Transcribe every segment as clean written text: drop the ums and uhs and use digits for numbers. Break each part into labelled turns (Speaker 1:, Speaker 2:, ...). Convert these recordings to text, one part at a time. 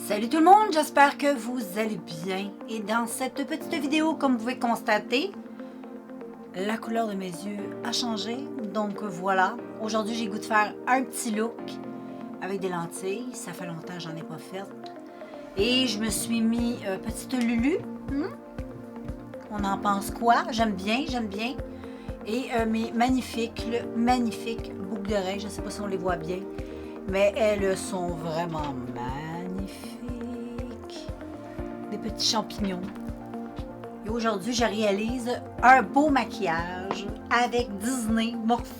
Speaker 1: Salut tout le monde, j'espère que vous allez bien. Et dans cette petite vidéo, comme vous pouvez constater, la couleur de mes yeux a changé. Donc voilà, aujourd'hui j'ai le goût de faire un petit look avec des lentilles. Ça fait longtemps que j'en ai pas fait. Et je me suis mis petite Lulu. On en pense quoi? J'aime bien, j'aime bien. Et mes magnifiques boucles d'oreilles, je ne sais pas si on les voit bien, mais elles sont vraiment magnifiques. Des petits champignons. Et aujourd'hui, je réalise un beau maquillage avec Disney Morphe.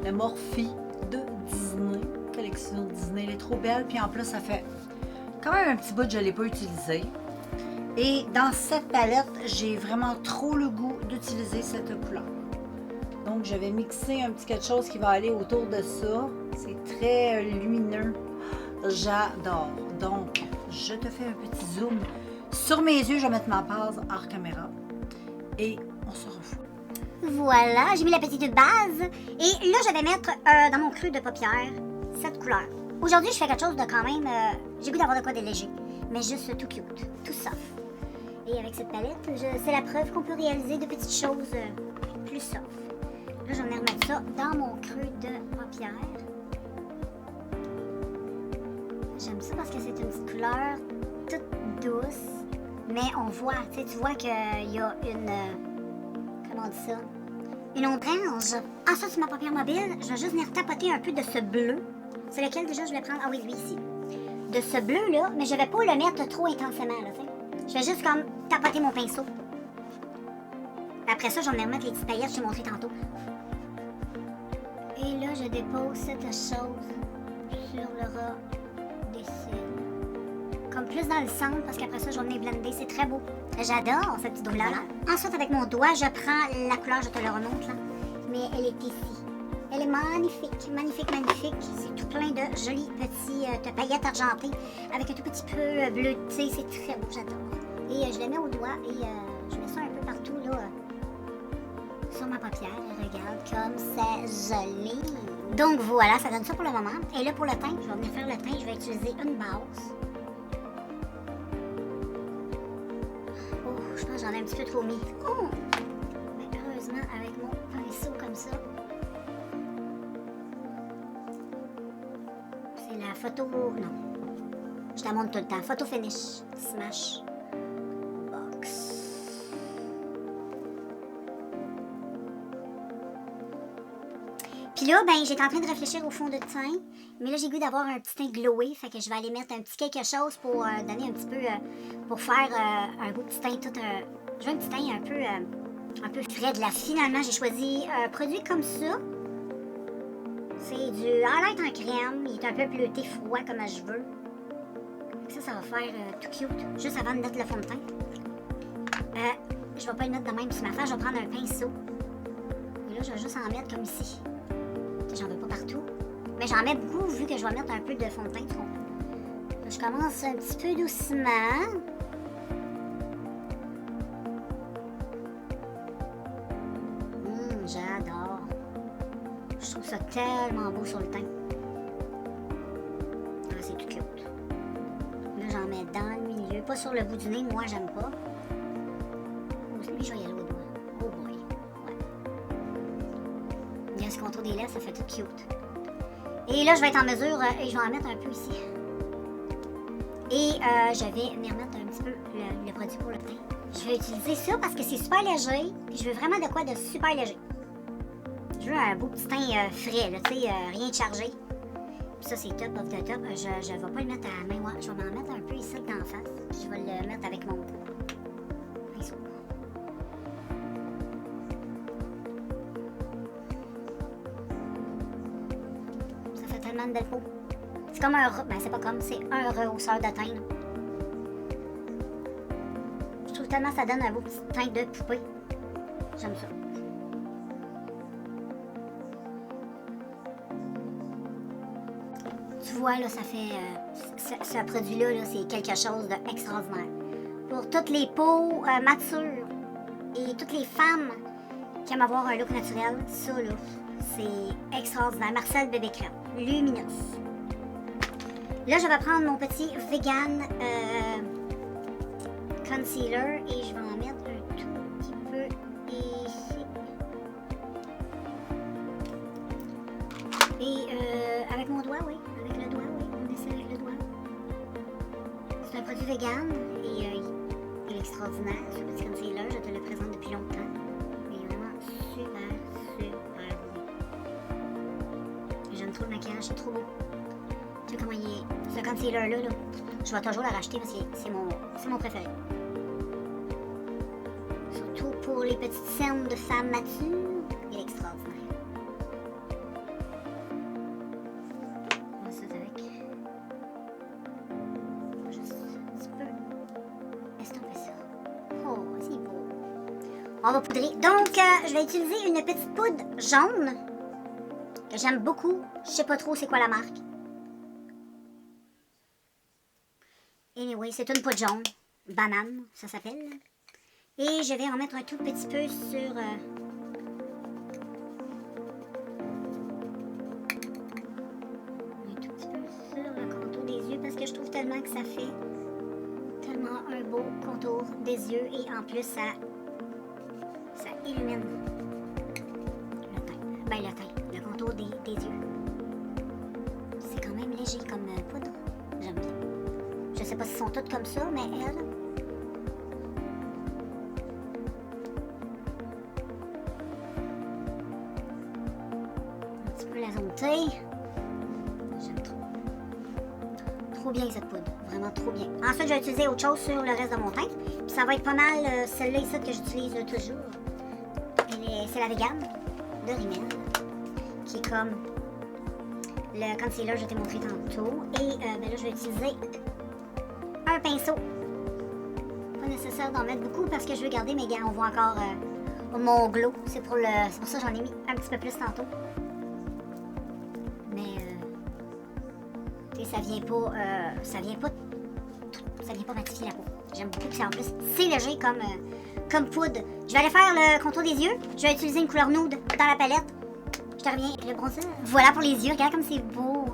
Speaker 1: Le Morphe de Disney. Collection Disney, elle est trop belle. Puis en plus, ça fait quand même un petit bout que je ne l'ai pas utilisé. Et dans cette palette, j'ai vraiment trop le goût d'utiliser cette couleur. Donc, je vais mixer un petit quelque chose qui va aller autour de ça. C'est très lumineux. J'adore. Donc, je te fais un petit zoom sur mes yeux. Je vais mettre ma base hors caméra. Et on se revoit.
Speaker 2: Voilà, j'ai mis la petite base. Et là, je vais mettre dans mon creux de paupières cette couleur. Aujourd'hui, je fais quelque chose de quand même... j'ai goût d'avoir de quoi de léger. Mais juste tout cute, tout soft. Et avec cette palette, c'est la preuve qu'on peut réaliser de petites choses plus soft. Là, je vais venir remettre ça dans mon creux de paupières. J'aime ça parce que c'est une petite couleur toute douce. Mais on voit, tu vois qu'il y a une... comment on dit ça? Une orange. Ah, ça, c'est ma paupière mobile. Je vais juste venir tapoter un peu de ce bleu. C'est lequel déjà je vais prendre? Ah oui, lui ici. De ce bleu-là, mais je vais pas le mettre trop intensément, là, tu sais. Je vais juste comme tapoter mon pinceau. Après ça, je vais venir mettre les petites paillettes que je t'ai montré tantôt. Et là, je dépose cette chose sur le ras des cils. Comme plus dans le centre, parce qu'après ça, je vais venir blender. C'est très beau. J'adore cette petite couleur-là. Ensuite, avec mon doigt, je prends la couleur, je te le remonte, là. Mais elle est ici. Elle est magnifique, magnifique, magnifique. C'est tout plein de jolis petits paillettes argentées avec un tout petit peu bleuté. C'est très beau, j'adore. Et je le mets au doigt et je mets ça un peu partout là, sur ma paupière. Et regarde comme c'est joli. Donc voilà, ça donne ça pour le moment. Et là pour le teint, je vais venir faire le teint. Je vais utiliser une base. Oh, je pense que j'en ai un petit peu trop mis. Oh! Mais heureusement, avec mon pinceau comme ça. C'est la photo... Non. Je la montre tout le temps. Photo finish. Smash. Box. Puis là, ben, j'étais en train de réfléchir au fond de teint. Mais là, j'ai goût d'avoir un petit teint glowé. Fait que je vais aller mettre un petit quelque chose pour donner un petit peu... pour faire un beau petit teint tout... je veux un petit teint un peu frais de la... Finalement, j'ai choisi un produit comme ça. C'est du highlight en crème. Il est un peu bleuté froid comme je veux. Ça va faire tout cute. Juste avant de mettre le fond de teint. Je vais pas le mettre de même sur ma face. Je vais prendre un pinceau. Et là, je vais juste en mettre comme ici. J'en veux pas partout. Mais j'en mets beaucoup vu que je vais mettre un peu de fond de teint. Donc, je commence un petit peu doucement. J'adore. Je trouve ça tellement beau sur le teint. Ah, c'est tout cute. Là, j'en mets dans le milieu. Pas sur le bout du nez, moi, j'aime pas. Lui, je vais y aller au doigt. Oh boy. Ouais. Il y a ce contour des lèvres, ça fait tout cute. Et là, je vais être en mesure, et je vais en mettre un peu ici. Et je vais venir mettre un petit peu le produit pour le teint. Je vais utiliser ça parce que c'est super léger. Puis je veux vraiment de quoi de super léger. Je veux un beau petit teint frais, là, tu sais, rien de chargé. Puis ça, c'est top of the top. Je vais pas le mettre à la main, moi. Je vais m'en mettre un peu ici d'en face. Puis je vais le mettre avec mon pinceau. Ça fait tellement de belle peau. C'est comme un... Ben, c'est pas comme, c'est un rehausseur de teint, là. Je trouve tellement que ça donne un beau petit teint de poupée. J'aime ça. Tu vois, là, ça fait... ce produit-là, -là, c'est quelque chose d'extraordinaire. Pour toutes les peaux matures et toutes les femmes qui aiment avoir un look naturel, ça, là, c'est extraordinaire. Marcel Bébé Crème. Lumineuse. Là, je vais prendre mon petit vegan concealer et je vais en mettre un tout petit peu ici. Et avec mon doigt, oui. Avec le doigt, oui. On essaie avec le doigt. C'est un produit vegan et il est extraordinaire. Ce petit concealer, je te le présente depuis longtemps. Il est vraiment super beau. J'aime trop le maquillage, c'est trop beau. Tu sais comment il est. Ce concealer-là, là, je vais toujours le racheter parce que c'est mon préféré. Surtout pour les petites scènes de femmes matures, il est extraordinaire. On va ça avec. On va juste un petit peu estomper ça. Oh, c'est beau. On va poudrer. Donc, je vais utiliser une petite poudre jaune que j'aime beaucoup. Je sais pas trop c'est quoi la marque. Anyway, c'est une poudre jaune. Banane, ça s'appelle. Et je vais en mettre un tout petit peu sur... un tout petit peu sur le contour des yeux parce que je trouve tellement que ça fait tellement un beau contour des yeux et en plus ça illumine le teint. Ben le teint, le contour des yeux. C'est quand même léger comme poudre. J'aime bien. Je sais pas si sont toutes comme ça, mais elles... Un petit peu la zone T. J'aime trop. Trop bien cette poudre. Vraiment trop bien. Ensuite, je vais utiliser autre chose sur le reste de mon teint. Puis ça va être pas mal celle-là ici que j'utilise toujours. C'est la vegan de Rimmel. Qui est comme le concealer que je t'ai montré tantôt. Et ben là, je vais utiliser un pinceau. Pas nécessaire d'en mettre beaucoup parce que je veux garder mes gants. On voit encore mon glow. C'est pour ça que j'en ai mis un petit peu plus tantôt. Mais tu sais, ça vient pas matifier la peau. J'aime beaucoup que c'est en plus c'est léger comme poudre. Je vais aller faire le contour des yeux. Je vais utiliser une couleur nude dans la palette. Je te reviens avec le bronzer. Voilà pour les yeux. Regarde comme c'est beau.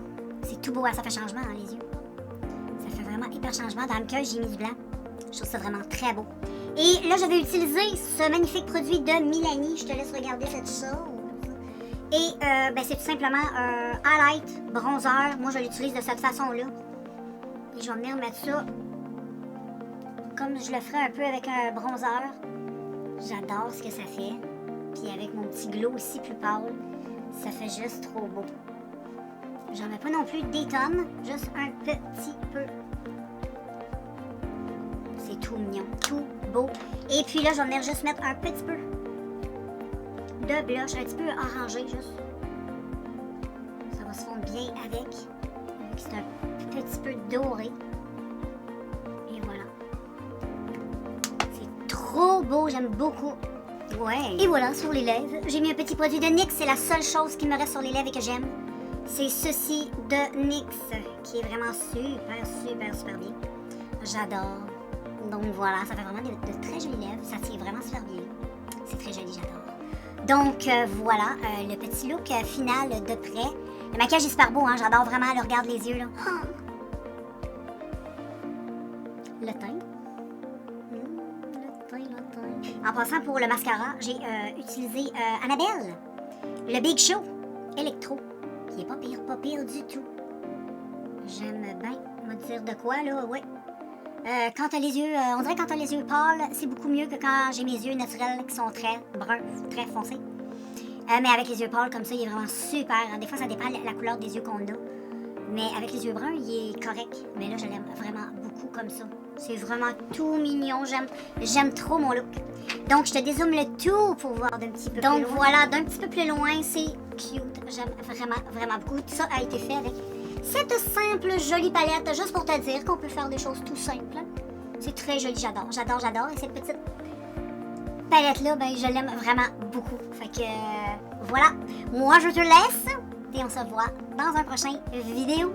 Speaker 2: C'est tout beau. Ça fait changement dans les yeux. Ça fait vraiment hyper changement. Dans le cœur, j'ai mis du blanc. Je trouve ça vraiment très beau. Et là, je vais utiliser ce magnifique produit de Milani. Je te laisse regarder cette chose. Et ben, c'est tout simplement un highlight bronzer. Moi, je l'utilise de cette façon-là. Et je vais venir mettre ça comme je le ferais un peu avec un bronzer. J'adore ce que ça fait. Puis avec mon petit glow aussi plus pâle, ça fait juste trop beau. J'en mets pas non plus des tonnes, juste un petit peu. C'est tout mignon, tout beau. Et puis là, je vais venir juste mettre un petit peu de blush, un petit peu orangé juste. Ça va se fondre bien avec. C'est un petit peu doré. Et voilà. C'est trop beau, j'aime beaucoup. Ouais. Et voilà, sur les lèvres, j'ai mis un petit produit de NYX. C'est la seule chose qui me reste sur les lèvres et que j'aime. C'est ceci de NYX, qui est vraiment super bien. J'adore. Donc voilà, ça fait vraiment de très jolies lèvres. Ça tient vraiment super bien. C'est très joli, j'adore. Donc voilà, le petit look final de près. Le maquillage est super beau, hein? J'adore vraiment le regard les yeux, là. Oh. Le teint. En passant pour le mascara, j'ai utilisé Annabelle, le Big Show Electro, qui est pas pire du tout. J'aime bien, on va dire de quoi, là, ouais. Quand t'as les yeux, on dirait que quand t'as les yeux pâles, c'est beaucoup mieux que quand j'ai mes yeux naturels qui sont très bruns, très foncés. Mais avec les yeux pâles comme ça, il est vraiment super. Des fois, ça dépend de la couleur des yeux qu'on a. Mais avec les yeux bruns, il est correct. Mais là, je l'aime vraiment beaucoup comme ça. C'est vraiment tout mignon. J'aime trop mon look. Donc, je te dézoome le tout pour voir d'un petit peu plus loin. Donc, voilà, d'un petit peu plus loin, c'est cute. J'aime vraiment beaucoup. Tout ça a été fait avec cette simple, jolie palette. Juste pour te dire qu'on peut faire des choses tout simples. C'est très joli, j'adore. Et cette petite palette-là, ben, je l'aime vraiment beaucoup. Fait que, voilà. Moi, je te laisse. Et on se voit dans un prochain vidéo.